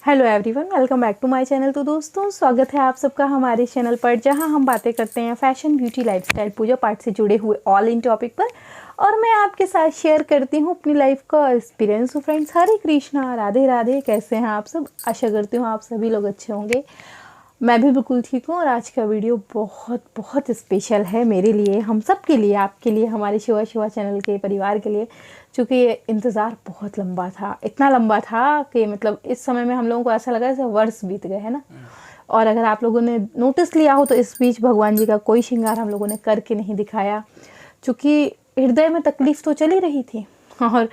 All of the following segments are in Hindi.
Hello everyone, welcome back to my channel. तो दोस्तों, स्वागत है आप सबका हमारे चैनल पर, जहां हम बातें करते हैं फैशन, ब्यूटी, लाइफस्टाइल, पूजा पाठ से जुड़े हुए ऑल इन टॉपिक पर। और मैं आपके साथ शेयर करती हूं अपनी लाइफ का एक्सपीरियंस। तो फ्रेंड्स, हरे कृष्णा, राधे राधे। कैसे हैं आप सब? आशा करती हूँ आप सभी लोग अच्छे होंगे। मैं भी बिल्कुल ठीक हूँ। और आज का वीडियो बहुत बहुत स्पेशल है मेरे लिए, हम सब के लिए, आपके लिए, हमारे शिवा शिवा चैनल के परिवार के लिए। क्योंकि ये इंतज़ार बहुत लंबा था, इतना लंबा था कि मतलब इस समय में हम लोगों को ऐसा लगा जैसे वर्ष बीत गए, है ना। और अगर आप लोगों ने नोटिस लिया हो तो इस बीच भगवान जी का कोई श्रृंगार हम लोगों ने करके नहीं दिखाया, क्योंकि हृदय में तकलीफ़ तो चली रही थी। और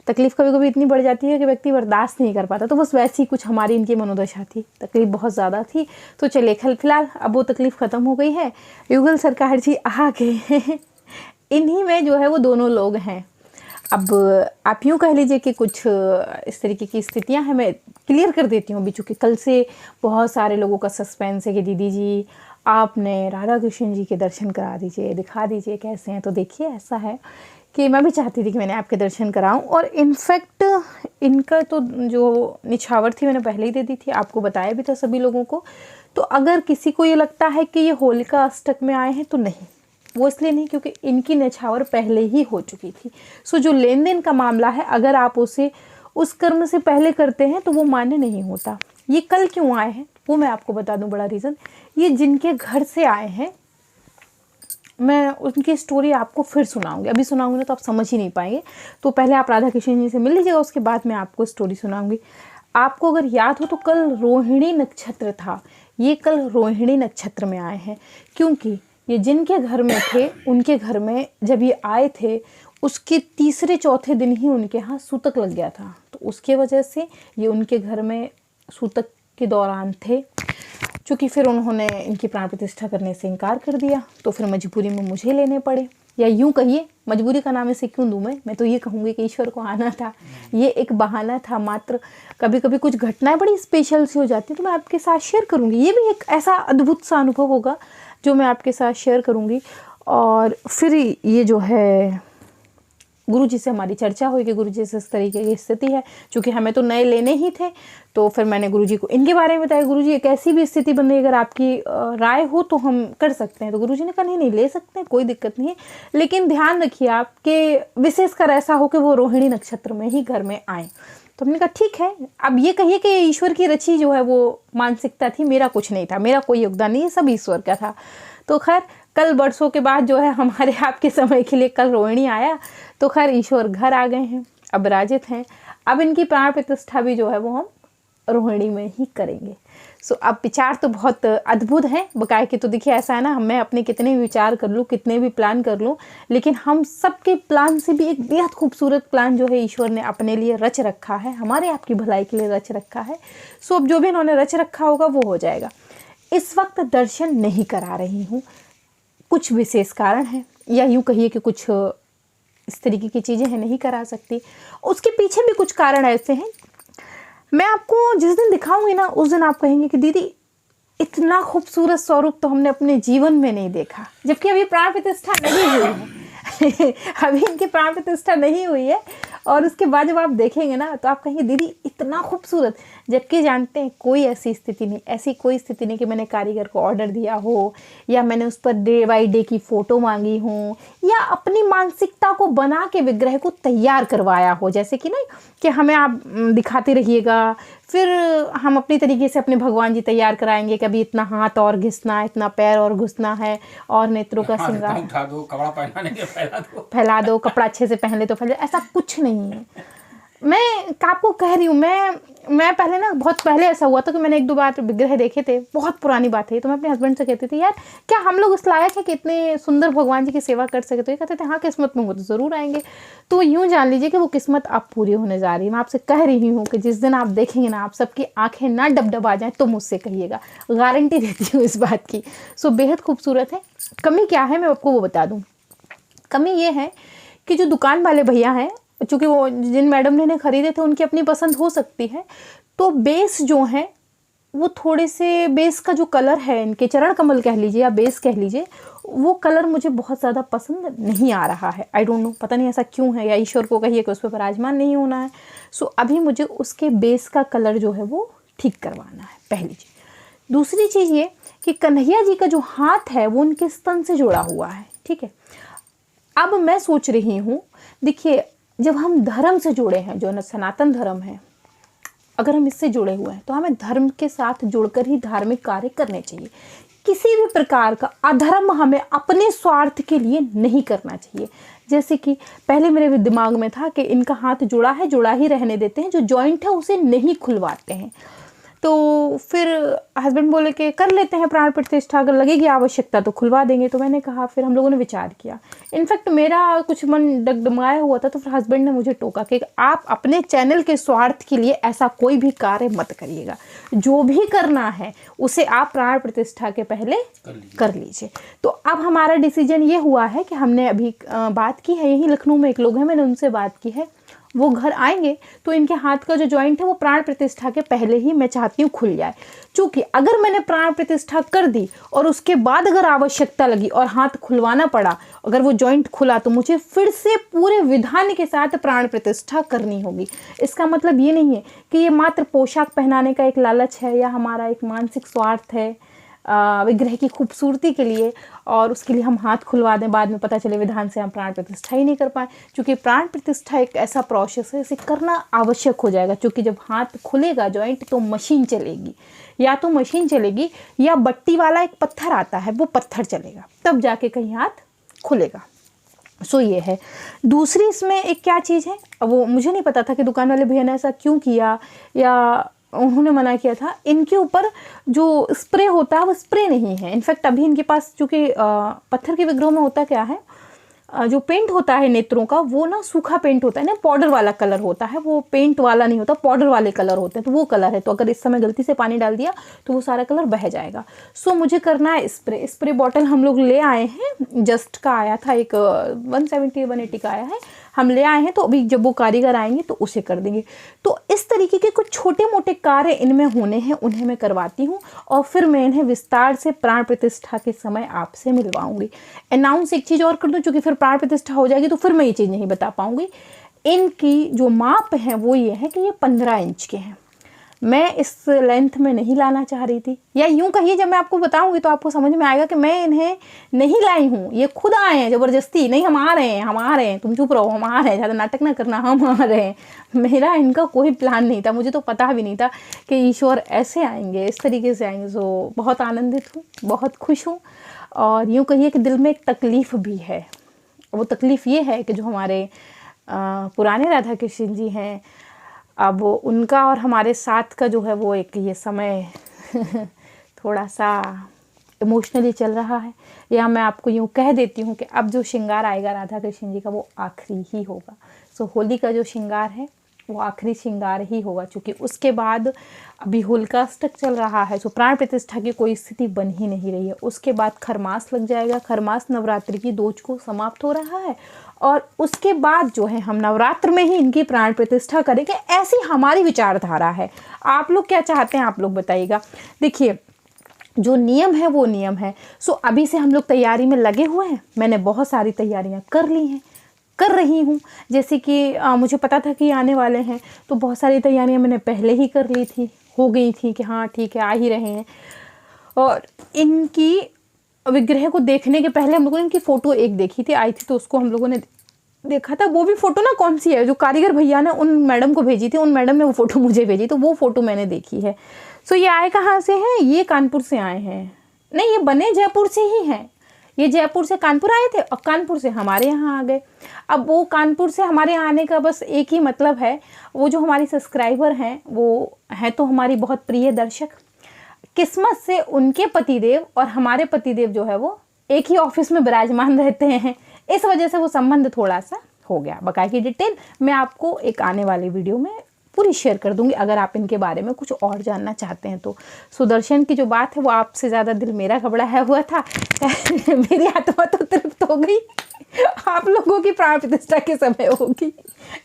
तकलीफ़ कभी कभी इतनी बढ़ जाती है कि व्यक्ति बर्दाश्त नहीं कर पाता। तो बस वैसी कुछ हमारी इनकी मनोदशा थी, तकलीफ़ बहुत ज़्यादा थी। तो चलिए, फिलहाल अब वो तकलीफ़ ख़त्म हो गई है। युगल सरकार जी आ गए हैं। इन्हीं में जो है वो दोनों लोग हैं। अब आप यूँ कह लीजिए कि कुछ इस तरीके की स्थितियां हैं। मैं क्लियर कर देती हूँ अभी, चूँकि कल से बहुत सारे लोगों का सस्पेंस है कि दीदी जी आपने राधा कृष्ण जी के दर्शन करा दीजिए, दिखा दीजिए कैसे हैं। तो देखिए, ऐसा है कि मैं भी चाहती थी कि मैंने आपके दर्शन कराऊं। और इनफैक्ट इनका तो जो निछावर थी मैंने पहले ही दे दी थी, आपको बताया भी था सभी लोगों को। तो अगर किसी को ये लगता है कि ये होलिका अष्टक में आए हैं, तो नहीं, वो इसलिए नहीं, क्योंकि इनकी निछावर पहले ही हो चुकी थी। सो जो लेन देन का मामला है, अगर आप उसे उस कर्म से पहले करते हैं तो वो मान्य नहीं होता। ये कल क्यों आए हैं वो मैं आपको बता दूं। बड़ा रीज़न, ये जिनके घर से आए हैं, मैं उनकी स्टोरी आपको फिर सुनाऊंगी। अभी सुनाऊंगी ना तो आप समझ ही नहीं पाएंगे। तो पहले आप राधा कृष्ण जी से मिल लीजिएगा, उसके बाद मैं आपको स्टोरी सुनाऊंगी। आपको अगर याद हो तो कल रोहिणी नक्षत्र था। ये कल रोहिणी नक्षत्र में आए हैं, क्योंकि ये जिनके घर में थे उनके घर में जब ये आए थे, उसके तीसरे चौथे दिन ही उनके यहाँ सूतक लग गया था। तो उसके वजह से ये उनके घर में सूतक के दौरान थे। चूँकि फिर उन्होंने इनकी प्राण प्रतिष्ठा करने से इनकार कर दिया, तो फिर मजबूरी में मुझे लेने पड़े। या यूँ कहिए, मजबूरी का नाम इसे क्यों दूँ मैं तो ये कहूँगी कि ईश्वर को आना था। ये एक बहाना था मात्र। कभी कभी कुछ घटनाएं बड़ी स्पेशल सी हो जाती हैं, तो मैं आपके साथ शेयर करूँगी। ये भी एक ऐसा अद्भुत सा अनुभव होगा जो मैं आपके साथ शेयर करूँगी। और फिर ये जो है गुरु जी से हमारी चर्चा हुई कि गुरु जी से इस तरीके की स्थिति है। चूँकि हमें तो नए लेने ही थे, तो फिर मैंने गुरु जी को इनके बारे में बताया। गुरु जी, एक ऐसी भी स्थिति बन रही, अगर आपकी राय हो तो हम कर सकते हैं। तो गुरु जी ने कहा नहीं ले सकते हैं, कोई दिक्कत नहीं है, लेकिन ध्यान रखिए आपके विशेषकर ऐसा हो कि वो रोहिणी नक्षत्र में ही घर में आए। तो हमने कहा ठीक है। अब ये कहिए कि ईश्वर की रची जो है वो मानसिकता थी, मेरा कुछ नहीं था, मेरा कोई योगदान नहीं है, सब ईश्वर का था। तो खैर, कल बरसों के बाद जो है हमारे आपके समय के लिए कल रोहिणी आया। तो खैर ईश्वर घर आ गए हैं, अब राजित हैं। अब इनकी प्राण प्रतिष्ठा भी जो है वो हम रोहिणी में ही करेंगे। सो अब विचार तो बहुत अद्भुत है बकाए के। तो देखिए, ऐसा है ना, मैं अपने कितने भी विचार कर लूँ, कितने भी प्लान कर लूँ, लेकिन हम सबके प्लान से भी एक बेहद खूबसूरत प्लान जो है ईश्वर ने अपने लिए रच रखा है, हमारे आपकी भलाई के लिए रच रखा है। सो अब जो भी इन्होंने रच रखा होगा वो हो जाएगा। इस वक्त दर्शन नहीं करा रही हूँ, कुछ विशेष कारण है, या यूँ कहिए कि कुछ इस तरीके की चीज़ें हैं, नहीं करा सकती। उसके पीछे भी कुछ कारण ऐसे हैं। मैं आपको जिस दिन दिखाऊंगी ना, उस दिन आप कहेंगे कि दीदी इतना खूबसूरत स्वरूप तो हमने अपने जीवन में नहीं देखा। जबकि अभी प्राण प्रतिष्ठा नहीं हुई है। अभी इनकी प्राण प्रतिष्ठा नहीं हुई है। और उसके बाद जब आप देखेंगे ना, तो आप कहेंगे दीदी इतना खूबसूरत। जबकि जानते हैं, कोई ऐसी स्थिति नहीं, ऐसी कोई स्थिति नहीं कि मैंने कारीगर को ऑर्डर दिया हो, या मैंने उस पर डे बाई डे की फ़ोटो मांगी हो, या अपनी मानसिकता को बना के विग्रह को तैयार करवाया हो। जैसे कि नहीं कि हमें आप दिखाते रहिएगा, फिर हम अपनी तरीके से अपने भगवान जी तैयार कराएंगे। कभी इतना हाथ और घिसना है, इतना पैर और घुसना है, और नेत्रों का श्रृंगार, उठा दो, कपड़ा पहनाने के फैला दो, कपड़ा अच्छे से पहन ले तो फैला, ऐसा कुछ नहीं है। मैं आपको कह रही हूँ, मैं पहले ना, बहुत पहले ऐसा हुआ था कि मैंने एक दो बार विग्रह देखे थे, बहुत पुरानी बात है। तो मैं अपने हस्बैंड से कहती थी, यार क्या हम लोग इस लायक है कि इतने सुंदर भगवान जी की सेवा कर सके? तो ये कहते थे हाँ, किस्मत में हो तो ज़रूर आएंगे। तो यूँ जान लीजिए कि वो किस्मत अब पूरी होने जा रही है। मैं आपसे कह रही हूँ कि जिस दिन आप देखेंगे ना, आप सबकी आंखें ना डबडबा जाएँ तो मुझसे कहिएगा, गारंटी देती हूँ इस बात की। सो बेहद खूबसूरत है। कमी क्या है मैं आपको वो बता दूँ। कमी ये है कि जो दुकान वाले भैया हैं, चूँकि वो जिन मैडम ने खरीदे थे उनकी अपनी पसंद हो सकती है, तो बेस जो है वो थोड़े से, बेस का जो कलर है, इनके चरण कमल कह लीजिए या बेस कह लीजिए, वो कलर मुझे बहुत ज़्यादा पसंद नहीं आ रहा है। आई डोंट नो, पता नहीं ऐसा क्यों है, या ईश्वर को कहिए कि उस पर पराजमान नहीं होना है। सो अभी मुझे उसके बेस का कलर जो है वो ठीक करवाना है, पहली चीज़। दूसरी चीज़ ये कि कन्हैया जी का जो हाथ है वो उनके स्तन से जुड़ा हुआ है, ठीक है। अब मैं सोच रही हूँ, देखिए जब हम धर्म से जुड़े हैं, जो सनातन धर्म है, अगर हम इससे जुड़े हुए हैं तो हमें धर्म के साथ जुड़कर ही धार्मिक कार्य करने चाहिए। किसी भी प्रकार का अधर्म हमें अपने स्वार्थ के लिए नहीं करना चाहिए। जैसे कि पहले मेरे दिमाग में था कि इनका हाथ जुड़ा है, जुड़ा ही रहने देते हैं, जो जॉइंट है उसे नहीं खुलवाते हैं। तो फिर हस्बैंड बोले कि कर लेते हैं प्राण प्रतिष्ठा, अगर लगेगी आवश्यकता तो खुलवा देंगे। तो मैंने कहा, फिर हम लोगों ने विचार किया। इनफैक्ट मेरा कुछ मन डगडगाया हुआ था, तो फिर हस्बैंड ने मुझे टोका कि आप अपने चैनल के स्वार्थ के लिए ऐसा कोई भी कार्य मत करिएगा, जो भी करना है उसे आप प्राण प्रतिष्ठा के पहले कर लीजिए। तो अब हमारा डिसीजन ये हुआ है कि हमने अभी बात की है, यहीं लखनऊ में एक लोग हैं, मैंने उनसे बात की है, वो घर आएंगे तो इनके हाथ का जो जॉइंट है वो प्राण प्रतिष्ठा के पहले ही मैं चाहती हूँ खुल जाए। क्योंकि अगर मैंने प्राण प्रतिष्ठा कर दी और उसके बाद अगर आवश्यकता लगी और हाथ खुलवाना पड़ा, अगर वो जॉइंट खुला, तो मुझे फिर से पूरे विधान के साथ प्राण प्रतिष्ठा करनी होगी। इसका मतलब ये नहीं है कि ये मात्र पोशाक पहनाने का एक लालच है या हमारा एक मानसिक स्वार्थ है विग्रह की खूबसूरती के लिए, और उसके लिए हम हाथ खुलवा दें, बाद में पता चले विधान से हम प्राण प्रतिष्ठा ही नहीं कर पाए। क्योंकि प्राण प्रतिष्ठा एक ऐसा प्रोसेस है, इसे करना आवश्यक हो जाएगा। क्योंकि जब हाथ खुलेगा जॉइंट, तो मशीन चलेगी, या तो मशीन चलेगी या बट्टी वाला एक पत्थर आता है, वो पत्थर चलेगा, तब जाके कहीं हाथ खुलेगा। सो ये है। दूसरी इसमें एक क्या चीज़ है, वो मुझे नहीं पता था कि दुकान वाले भैया ने ऐसा क्यों किया, या उन्होंने मना किया था। इनके ऊपर जो स्प्रे होता है वो स्प्रे नहीं है। इनफैक्ट अभी इनके पास, चूँकि पत्थर के विग्रहों में होता क्या है, जो पेंट होता है नेत्रों का, वो ना सूखा पेंट होता है ना, पाउडर वाला कलर होता है, वो पेंट वाला नहीं होता, पाउडर वाले कलर होते हैं। तो वो कलर है, तो अगर इस समय गलती से पानी डाल दिया तो वो सारा कलर बह जाएगा। सो मुझे करना है स्प्रे बॉटल हम लोग ले आए हैं, जस्ट का आया था, एक 170-180 का आया है, हम ले आए हैं। तो अभी जब वो कारीगर आएंगे तो उसे कर देंगे। तो इस तरीके के कुछ छोटे मोटे कार्य इनमें होने हैं, उन्हें मैं करवाती हूँ, और फिर मैं इन्हें विस्तार से प्राण प्रतिष्ठा के समय आपसे मिलवाऊंगी। अनाउंस एक चीज़ और कर दूँ, चूँकि फिर प्राण प्रतिष्ठा हो जाएगी तो फिर मैं ये चीज़ नहीं बता पाऊँगी। इनकी जो माप है वो ये है कि ये 15 इंच के हैं। मैं इस लेंथ में नहीं लाना चाह रही थी, या यूँ कहिए जब मैं आपको बताऊंगी तो आपको समझ में आएगा कि मैं इन्हें नहीं लाई हूँ, ये खुद आए हैं ज़बरदस्ती। नहीं, हम आ रहे हैं, तुम चुप रहो, हम आ रहे हैं, ज़्यादा नाटक ना करना, हम आ रहे हैं। मेरा इनका कोई प्लान नहीं था, मुझे तो पता भी नहीं था कि ईश्वर ऐसे आएंगे, इस तरीके से आएंगे। सो बहुत आनंदित हूँ, बहुत खुश हूँ, और यूँ कहिए कि दिल में एक तकलीफ़ भी है। वो तकलीफ़ ये है कि जो हमारे पुराने राधा कृष्ण जी हैं, अब उनका और हमारे साथ का जो है वो एक ये समय थोड़ा सा इमोशनली चल रहा है। या मैं आपको यूँ कह देती हूँ कि अब जो श्रृंगार आएगा राधा कृष्ण जी का वो आखिरी ही होगा। सो होली का जो श्रृंगार है वो आखिरी श्रृंगार ही होगा, क्योंकि उसके बाद अभी होलिकाष्टक चल रहा है। सो प्राण प्रतिष्ठा की कोई स्थिति बन ही नहीं रही है। उसके बाद खरमास लग जाएगा, खरमास नवरात्रि की दोज को समाप्त हो रहा है, और उसके बाद जो है हम नवरात्र में ही इनकी प्राण प्रतिष्ठा करेंगे। ऐसी हमारी विचारधारा है। आप लोग क्या चाहते हैं, आप लोग बताइएगा। देखिए, जो नियम है वो नियम है। सो अभी से हम लोग तैयारी में लगे हुए हैं। मैंने बहुत सारी तैयारियां कर ली हैं, कर रही हूँ। जैसे कि मुझे पता था कि आने वाले हैं, तो बहुत सारी तैयारियां मैंने पहले ही कर ली थी, हो गई थी कि हाँ ठीक है आ ही रहे हैं। और इनकी विग्रह को देखने के पहले हम लोगों ने इनकी फ़ोटो एक देखी थी, आई थी, तो उसको हम लोगों ने देखा था। वो भी फ़ोटो ना कौन सी है, जो कारीगर भैया ने उन मैडम को भेजी थी, उन मैडम ने वो फ़ोटो मुझे भेजी, तो वो फ़ोटो मैंने देखी है। सो ये आए कहाँ से हैं, ये कानपुर से आए हैं। नहीं, ये बने जयपुर से ही हैं। ये जयपुर से कानपुर आए थे और कानपुर से हमारे यहाँ आ गए। अब वो कानपुर से हमारे यहाँ आने का बस एक ही मतलब है, वो जो हमारी सब्सक्राइबर हैं वो हैं तो हमारी बहुत प्रिय दर्शक। किस्मत से उनके पतिदेव और हमारे पतिदेव जो है वो एक ही ऑफिस में विराजमान रहते हैं, इस वजह से वो संबंध थोड़ा सा हो गया। बाकायदा डिटेल मैं आपको एक आने वाली वीडियो में पूरी शेयर कर दूंगी, अगर आप इनके बारे में कुछ और जानना चाहते हैं तो। सुदर्शन की जो बात है वो आपसे ज़्यादा दिल मेरा घबराया हुआ था। मेरी आत्मा तो तृप्त हो गई, आप लोगों की प्राण प्रतिष्ठा के समय होगी।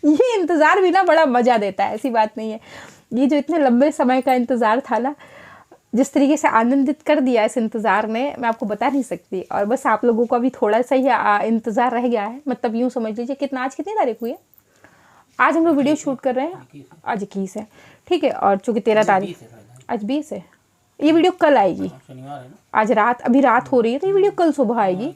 ये इंतज़ार भी ना बड़ा मज़ा देता है, ऐसी बात नहीं है। ये जो इतने लंबे समय का इंतज़ार था ना, जिस तरीके से आनंदित कर दिया इस इंतज़ार ने, मैं आपको बता नहीं सकती। और बस आप लोगों का भी थोड़ा सा ही इंतज़ार रह गया है, मतलब यूँ समझ लीजिए। आज कितनी तारीख हुई है? आज हम लोग वीडियो शूट कर रहे हैं, आज 21 है, ठीक है। और चूँकि 13 तारीख, आज 20 है, ये वीडियो कल आएगी। आज रात, अभी रात हो रही है, तो ये वीडियो कल सुबह आएगी,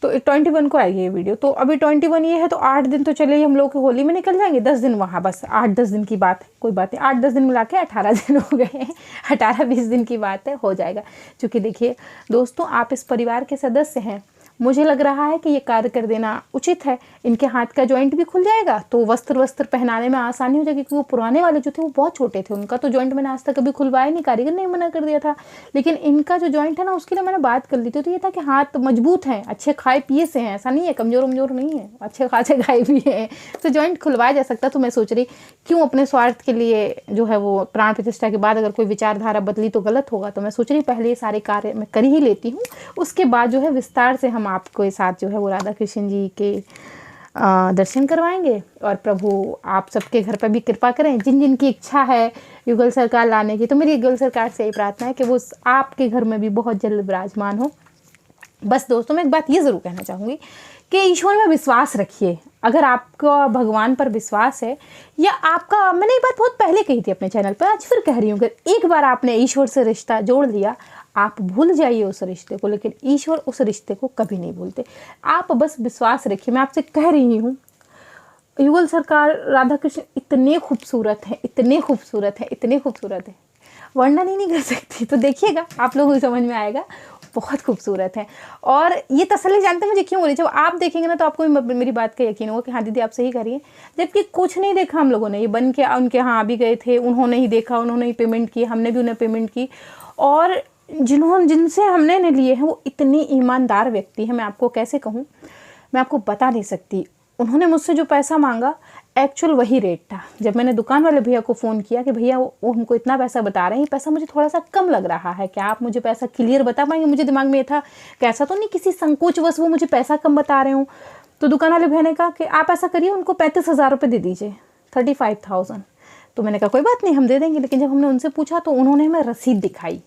तो 21 को आएगी ये वीडियो। तो अभी 21 ये है, तो 8 दिन तो चले हम लोग होली में निकल जाएंगे, 10 दिन वहाँ, बस 8-10 दिन की बात है, कोई बात नहीं। 8-10 दिन मिला के 18 दिन हो गए हैं, 18-20 दिन की बात है, हो जाएगा। क्योंकि देखिए दोस्तों, आप इस परिवार के सदस्य हैं, मुझे लग रहा है कि ये कार्य कर देना उचित है। इनके हाथ का जॉइंट भी खुल जाएगा, तो वस्त्र पहनाने में आसानी हो जाएगी, क्योंकि वो पुराने वाले जो थे वो बहुत छोटे थे, उनका तो जॉइंट मैंने आज तक कभी खुलवाया नहीं, कारीगर ने मना कर दिया था। लेकिन इनका जो जॉइंट है ना, उसके लिए मैंने बात कर ली थी, तो ये था कि हाथ मजबूत हैं, अच्छे खाए पिए से हैं, ऐसा नहीं है कमज़ोर नहीं है, अच्छे खासे खाए पिए हैं, तो जॉइंट खुलवाया जा सकता। तो मैं सोच रही क्यों अपने स्वार्थ के लिए जो है वो प्राण प्रतिष्ठा के बाद अगर कोई विचारधारा बदली तो गलत होगा। तो मैं सोच रही पहले ये सारे कार्य मैं कर ही लेती हूँ, उसके बाद जो है विस्तार से हम आपके साथ जो है वो राधा कृष्ण जी के दर्शन करवाएंगे। और प्रभु आप सबके घर पर भी कृपा करें, जिन जिन की इच्छा है युगल सरकार लाने की। तो मेरी युगल सरकार से यही प्रार्थना है कि वो आपके घर में भी बहुत जल्द विराजमान हो। बस दोस्तों, मैं एक बात ये ज़रूर कहना चाहूँगी कि ईश्वर में विश्वास रखिए। अगर आपका भगवान पर विश्वास है, या आपका, मैंने ये बात बहुत पहले कही थी अपने चैनल पर, आज फिर कह रही हूँ कि एक बार आपने ईश्वर से रिश्ता जोड़ लिया, आप भूल जाइए उस रिश्ते को, लेकिन ईश्वर उस रिश्ते को कभी नहीं भूलते। आप बस विश्वास रखिए। मैं आपसे कह रही हूँ, युगल सरकार राधा कृष्ण इतने खूबसूरत हैं, इतने खूबसूरत हैं, इतने खूबसूरत हैं, वर्णन ही नहीं कर सकती। तो देखिएगा, आप लोगों को समझ में आएगा, बहुत खूबसूरत है। और ये तसल्ली जानते हैं मुझे क्यों हो रही है, जब आप देखेंगे ना तो आपको मेरी बात का यकीन होगा कि हाँ दीदी आप सही कह रही हैं। जबकि कुछ नहीं देखा हम लोगों ने, ये बन के उनके यहाँ भी गए थे, उन्होंने ही देखा, उन्होंने ही पेमेंट की, हमने भी उन्हें पेमेंट की। और जिनसे हमने ने लिए हैं वो इतनी ईमानदार व्यक्ति है, मैं आपको कैसे कहूँ, मैं आपको बता नहीं सकती। उन्होंने मुझसे जो पैसा मांगा एक्चुअल वही रेट था। जब मैंने दुकान वाले भैया को फ़ोन किया कि भैया वो हमको इतना पैसा बता रहे हैं, पैसा मुझे थोड़ा सा कम लग रहा है, क्या आप मुझे पैसा क्लियर बता पाएंगे। मुझे दिमाग में ये था कि ऐसा तो नहीं किसी संकोचवश वो मुझे पैसा कम बता रहे हूँ। तो दुकान वाले भैया ने कहा कि आप ऐसा करिए, उनको 35,000 रुपये दे दीजिए, 35,000। तो मैंने कहा कोई बात नहीं, हम दे देंगे। लेकिन जब हमने उनसे पूछा तो उन्होंने हमें रसीद दिखाई।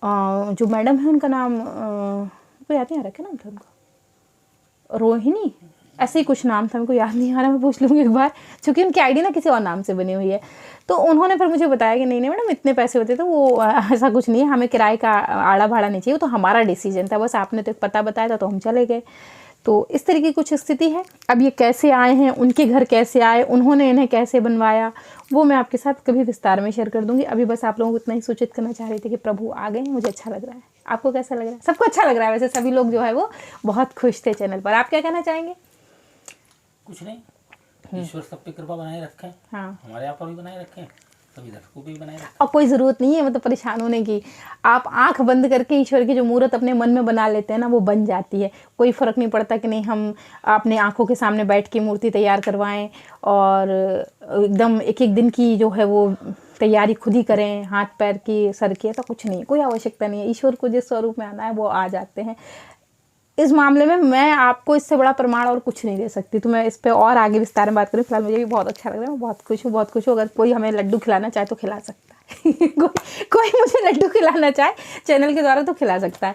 जो मैडम है उनका नाम कोई याद नहीं आ रहा, क्या नाम था उनका, रोहिणी, ऐसे ही कुछ नाम था, मेरे को याद नहीं आ रहा, मैं पूछ लूँगी एक बार, क्योंकि उनकी आईडी ना किसी और नाम से बनी हुई है। तो उन्होंने फिर मुझे बताया कि नहीं मैडम इतने पैसे होते, तो वो ऐसा कुछ नहीं है, हमें किराए का आड़ा भाड़ा नहीं चाहिए, तो हमारा डिसीजन था, बस आपने तो पता बताया था तो हम चले गए। तो इस तरह की कुछ स्थिति है। अब ये कैसे आए हैं, उनके घर कैसे आए, उन्होंने इन्हें कैसे बनवाया, वो मैं आपके साथ कभी विस्तार में शेयर कर दूंगी। अभी बस आप लोगों को इतना ही सूचित करना चाह रही थी कि प्रभु आ गए, मुझे अच्छा लग रहा है। आपको कैसा लग रहा है? सबको अच्छा लग रहा है, वैसे सभी लोग जो है वो बहुत खुश थे चैनल पर। आप क्या कहना चाहेंगे? कुछ नहीं, ईश्वर सब पे कृपा बनाए रखे, हाँ हमारे यहाँ पर भी बनाए रखे, सभी दर्शकों पे भी बनाए रखे। और कोई ज़रूरत नहीं है मतलब परेशान होने की। आप आंख बंद करके ईश्वर की जो मूर्त अपने मन में बना लेते हैं ना, वो बन जाती है। कोई फ़र्क नहीं पड़ता कि नहीं हम अपने आंखों के सामने बैठ के मूर्ति तैयार करवाएं और एकदम एक एक दिन की जो है वो तैयारी खुद ही करें, हाथ पैर की, सर की, ऐसा कुछ नहीं, कोई आवश्यकता नहीं है। ईश्वर को जिस स्वरूप में आना है वो आ जाते हैं। इस मामले में मैं आपको इससे बड़ा प्रमाण और कुछ नहीं दे सकती। तो मैं इस पे और आगे विस्तार में बात करूँ। फिलहाल मुझे भी बहुत अच्छा लग रहा है, मैं बहुत खुश हूँ। अगर कोई हमें लड्डू खिलाना चाहे तो खिला सकता है कोई मुझे लड्डू खिलाना चाहे चैनल के द्वारा तो खिला सकता है।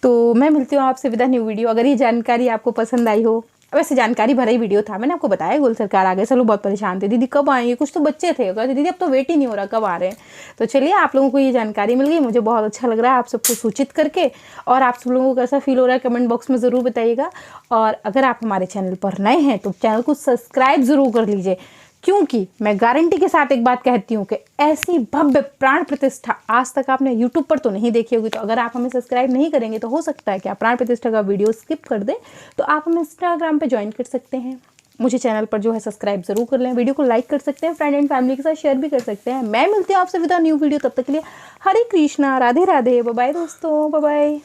तो मैं मिलती हूँ आपसे विदा न्यू वीडियो। अगर ये जानकारी आपको पसंद आई हो, वैसे जानकारी भरा ही वीडियो था, मैंने आपको बताया गोल सरकार आ गए, सब लोग बहुत परेशान थे, दीदी कब आएंगे, कुछ तो बच्चे थे, कहते दीदी अब तो वेट ही नहीं हो रहा कब आ रहे हैं। तो चलिए आप लोगों को ये जानकारी मिल गई, मुझे बहुत अच्छा लग रहा है आप सबको सूचित करके। और आप सब लोगों को कैसा फील हो रहा है कमेंट बॉक्स में ज़रूर बताइएगा। और अगर आप हमारे चैनल पर नए हैं तो चैनल को सब्सक्राइब ज़रूर कर लीजिए, क्योंकि मैं गारंटी के साथ एक बात कहती हूँ कि ऐसी भव्य प्राण प्रतिष्ठा आज तक आपने यूट्यूब पर तो नहीं देखी होगी। तो अगर आप हमें सब्सक्राइब नहीं करेंगे तो हो सकता है कि आप प्राण प्रतिष्ठा का वीडियो स्किप कर दें। तो आप हमें इंस्टाग्राम पे ज्वाइन कर सकते हैं, मुझे चैनल पर जो है सब्सक्राइब जरूर कर लें, वीडियो को लाइक कर सकते हैं, फ्रेंड एंड फैमिली के साथ शेयर भी कर सकते हैं। मैं मिलती हूँ आपसे विद न्यू वीडियो, तब तक के लिए हरे कृष्णा, राधे राधे, बाय बाय दोस्तों, बाय बाय।